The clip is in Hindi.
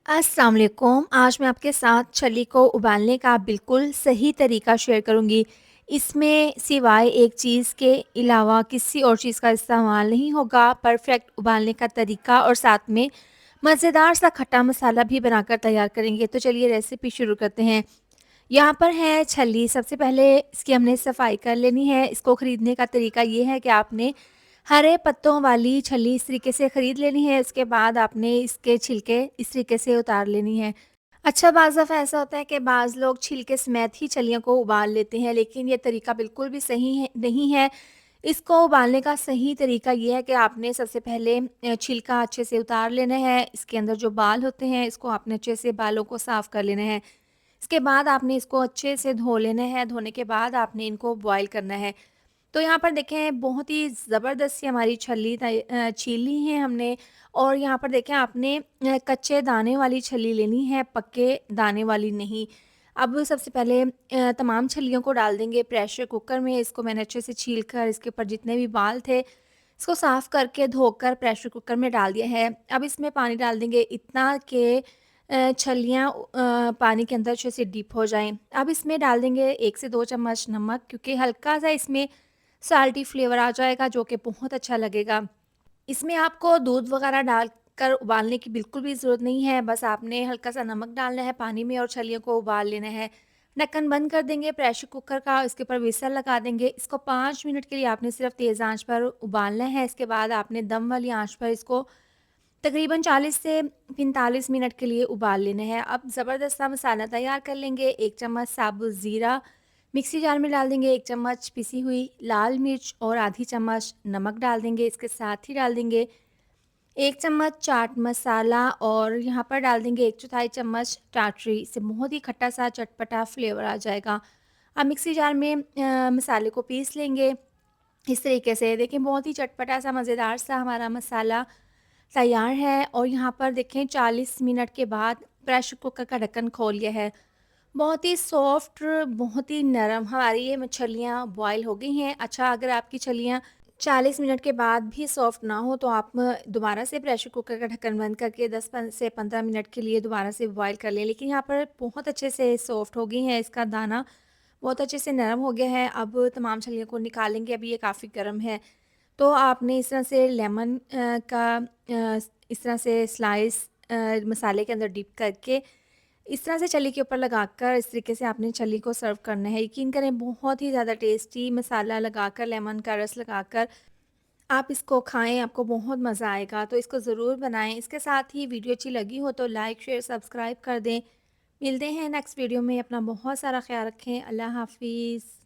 अस्सलाम वालेकुम। आज मैं आपके साथ छली को उबालने का बिल्कुल सही तरीका शेयर करूँगी। इसमें सिवाय एक चीज़ के अलावा किसी और चीज़ का इस्तेमाल नहीं होगा। परफ़ेक्ट उबालने का तरीका और साथ में मज़ेदार सा खट्टा मसाला भी बनाकर तैयार करेंगे। तो चलिए रेसिपी शुरू करते हैं। यहाँ पर है छल्ली। सबसे पहले इसकी हमने सफाई कर लेनी है। इसको ख़रीदने का तरीका ये है कि आपने हरे पत्तों वाली छल्ली इस तरीके से ख़रीद लेनी है। उसके बाद आपने इसके छिलके इस तरीके से उतार लेनी है। अच्छा, बाज़ दफ़ा ऐसा होता है कि बाज़ लोग छिलके समेत ही छलियों को उबाल लेते हैं, लेकिन ये तरीका बिल्कुल भी सही है नहीं है। इसको उबालने का सही तरीका ये है कि आपने सबसे पहले छिलका अच्छे से उतार लेना है। इसके अंदर जो बाल होते हैं, इसको आपने अच्छे से बालों को साफ़ कर लेना है। इसके बाद आपने इसको अच्छे से धो लेना है। धोने के बाद आपने इनको बॉयल करना है। तो यहाँ पर देखें बहुत ही ज़बरदस्त सी हमारी छील ली है हमने। और यहाँ पर देखें आपने कच्चे दाने वाली छल्ली लेनी है, पक्के दाने वाली नहीं। अब सबसे पहले तमाम छल्लियों को डाल देंगे प्रेशर कुकर में। इसको मैंने अच्छे से छील कर इसके ऊपर जितने भी बाल थे, इसको साफ़ करके धोकर प्रेशर कुकर में डाल दिया है। अब इसमें पानी डाल देंगे इतना कि छलियाँ पानी के अंदर अच्छे से डिप हो जाएँ। अब इसमें डाल देंगे 1 से 2 चम्मच नमक, क्योंकि हल्का-सा इसमें साल्टी फ्लेवर आ जाएगा जो कि बहुत अच्छा लगेगा। इसमें आपको दूध वगैरह डालकर उबालने की बिल्कुल भी ज़रूरत नहीं है, बस आपने हल्का-सा नमक डालना है पानी में और छलियों को उबाल लेना है। ढक्कन बंद कर देंगे प्रेशर कुकर का, इसके ऊपर व्हिसल लगा देंगे। इसको 5 मिनट के लिए आपने सिर्फ तेज़ आँच पर उबालना है। इसके बाद आपने दम वाली आँच पर इसको तकरीबन 40 से 45 मिनट के लिए उबाल लेना है। अब ज़बरदस्त सा मसाला तैयार कर लेंगे। 1 चम्मच साबुत ज़ीरा मिक्सी जार में डाल देंगे, 1 चम्मच पिसी हुई लाल मिर्च और आधी चम्मच नमक डाल देंगे। इसके साथ ही डाल देंगे 1 चम्मच चाट मसाला और यहाँ पर डाल देंगे 1/4 चम्मच टाटरी। इससे बहुत ही खट्टा सा चटपटा फ्लेवर आ जाएगा। अब मिक्सी जार में मसाले को पीस लेंगे इस तरीके से। देखिए बहुत ही चटपटा सा मज़ेदार सा हमारा मसाला तैयार है। और यहाँ पर देखें 40 मिनट के बाद प्रेशर कुकर का ढक्कन खोल लिया है। बहुत ही सॉफ्ट, बहुत ही नरम हमारी ये मछलियाँ बॉयल हो गई हैं। अच्छा, अगर आपकी छलियाँ 40 मिनट के बाद भी सॉफ्ट ना हो तो आप दोबारा से प्रेशर कुकर का ढक्कन बंद करके 10 से 15 मिनट के लिए दोबारा से बॉयल कर लें। लेकिन यहाँ पर बहुत अच्छे से सॉफ्ट हो गई हैं, इसका दाना बहुत अच्छे से नरम हो गया है। अब तमाम छलियों को निकालेंगे, अभी ये काफ़ी गर्म है। तो आपने इस तरह से लेमन इस तरह से स्लाइस मसाले के अंदर डिप करके इस तरह से छल्ली के ऊपर लगाकर इस तरीके से आपने छल्ली को सर्व करना है। यकीन करें बहुत ही ज़्यादा टेस्टी मसाला लगाकर, लेमन का रस लगाकर आप इसको खाएँ, आपको बहुत मज़ा आएगा। तो इसको ज़रूर बनाएँ। इसके साथ ही वीडियो अच्छी लगी हो तो लाइक, शेयर, सब्सक्राइब कर दें। मिलते हैं नेक्स्ट वीडियो में। अपना बहुत सारा ख़्याल रखें। अल्लाह हाफ़िज़।